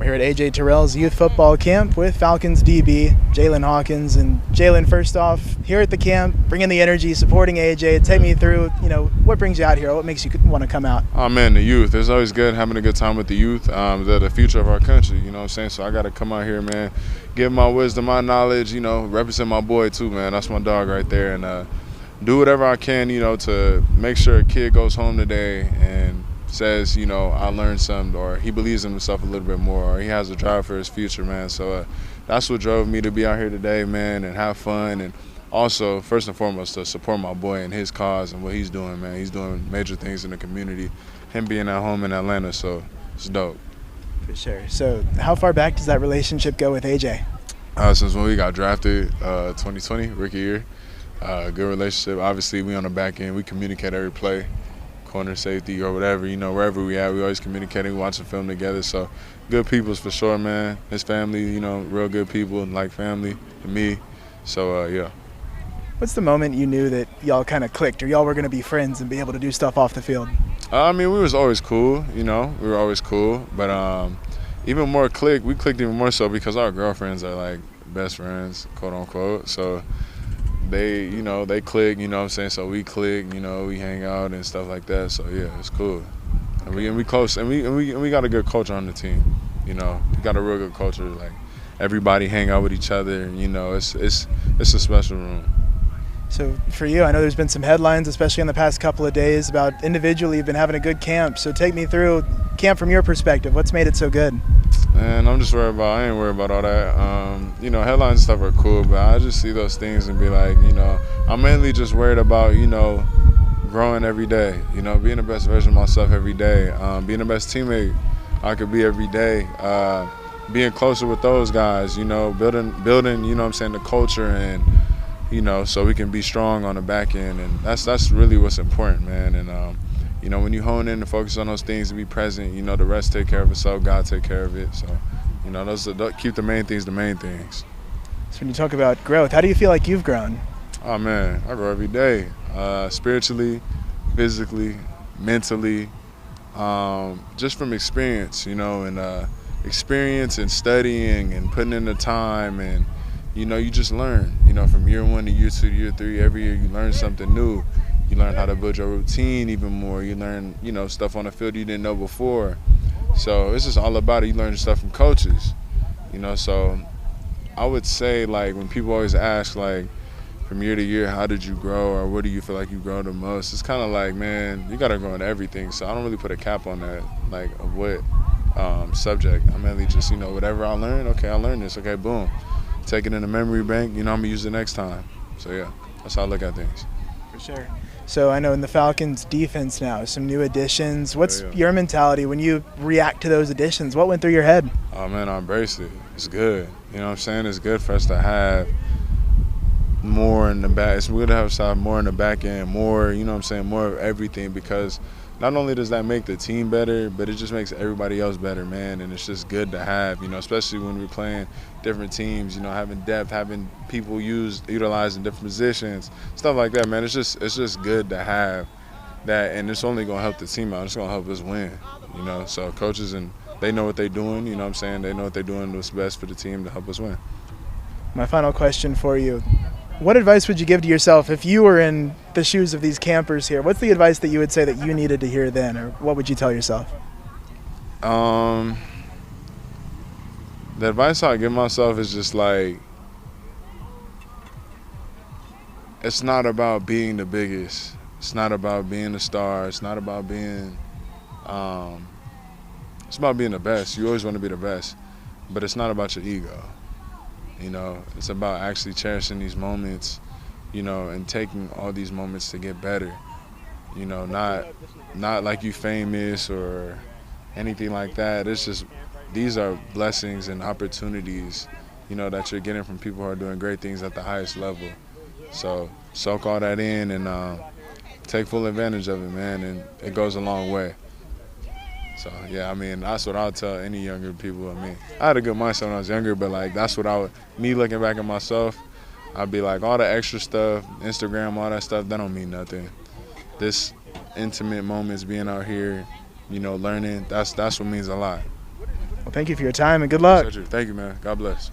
We're here at A.J. Terrell's youth football camp with Falcons DB Jaylinn Hawkins. And Jaylinn, first off, here at the camp, bringing the energy, supporting A.J. Take me through, what brings you out here? What makes you want to come out? Oh man, the youth. It's always good having a good time with the youth. They're the future of our country, you know what I'm saying? So I got to come out here, man, give my wisdom, my knowledge, represent my boy too, man. That's my dog right there. And do whatever I can, to make sure a kid goes home today and says, I learned something, or he believes in himself a little bit more, or he has a drive for his future, man. So that's what drove me to be out here today, man, and have fun. And also, first and foremost, to support my boy and his cause and what he's doing, man. He's doing major things in the community, him being at home in Atlanta, so it's dope. For sure. So how far back does that relationship go with AJ? Since when we got drafted, 2020, rookie year. Good relationship. Obviously, we on the back end. We communicate every play, corner, safety, or whatever, wherever we at, we always communicating, watching film together. So good peoples for sure, man. His family, real good people, and like family to me. So, yeah. What's the moment you knew that y'all kind of clicked, or y'all were going to be friends and be able to do stuff off the field? We was always cool, we were always cool. But even more we clicked even more so because our girlfriends are like best friends, quote unquote. So they, they click, what I'm saying? So we click, we hang out and stuff like that. So yeah, it's cool. And we close, and we got a good culture on the team. We got a real good culture. Like everybody hang out with each other. It's a special room. So for you, I know there's been some headlines, especially in the past couple of days, about individually you've been having a good camp. So take me through camp from your perspective. What's made it so good? Man, I ain't worried about all that. Headlines and stuff are cool, but I just see those things and be like, I'm mainly just worried about, growing every day, being the best version of myself every day, being the best teammate I could be every day, being closer with those guys, building, the culture and, so we can be strong on the back end. And that's really what's important, man. And, when you hone in and focus on those things and be present, the rest take care of itself, God take care of it. So, keep the main things the main things. So when you talk about growth, how do you feel like you've grown? Oh, man, I grow every day, spiritually, physically, mentally, just from experience, and experience and studying and putting in the time. And, you just learn, from year 1 to year 2 to year 3, every year you learn something new. You learn how to build your routine even more. You learn, stuff on the field you didn't know before. So it's just all about it. You learn stuff from coaches, So I would say, like, when people always ask, like, from year to year, how did you grow, or what do you feel like you grow the most? It's kind of like, man, you got to grow in everything. So I don't really put a cap on that, like, of what subject. I mainly just, whatever I learn, okay, I learned this, okay, boom. Take it in the memory bank, I'm going to use it next time. So, yeah, that's how I look at things. For sure. So I know in the Falcons defense now, some new additions. What's your mentality when you react to those additions? What went through your head? Oh, man, I embrace it. It's good. It's good for us to have more in the back. It's good to have more in the back end, more, more of everything, because not only does that make the team better, but it just makes everybody else better, man. And it's just good to have, especially when we're playing different teams, having depth, having people utilized in different positions, stuff like that, man. It's just good to have that, and it's only going to help the team out. It's going to help us win, So coaches, and they know what they're doing, They know what they're doing, what's best for the team to help us win. My final question for you. What advice would you give to yourself if you were in the shoes of these campers here? What's the advice that you would say that you needed to hear then, or what would you tell yourself? The advice I give myself is just like, it's not about being the biggest. It's not about being the star. It's not about being, it's about being the best. You always want to be the best, but it's not about your ego. It's about actually cherishing these moments, and taking all these moments to get better. Not like you famous or anything like that. It's just, these are blessings and opportunities, that you're getting from people who are doing great things at the highest level. So soak all that in and take full advantage of it, man, and it goes a long way. So, yeah, that's what I would tell any younger people. I had a good mindset when I was younger, but, like, that's what me looking back at myself, I'd be like, all the extra stuff, Instagram, all that stuff, that don't mean nothing. This intimate moments, being out here, learning, that's what means a lot. Well, thank you for your time and good luck. Thank you, man. God bless.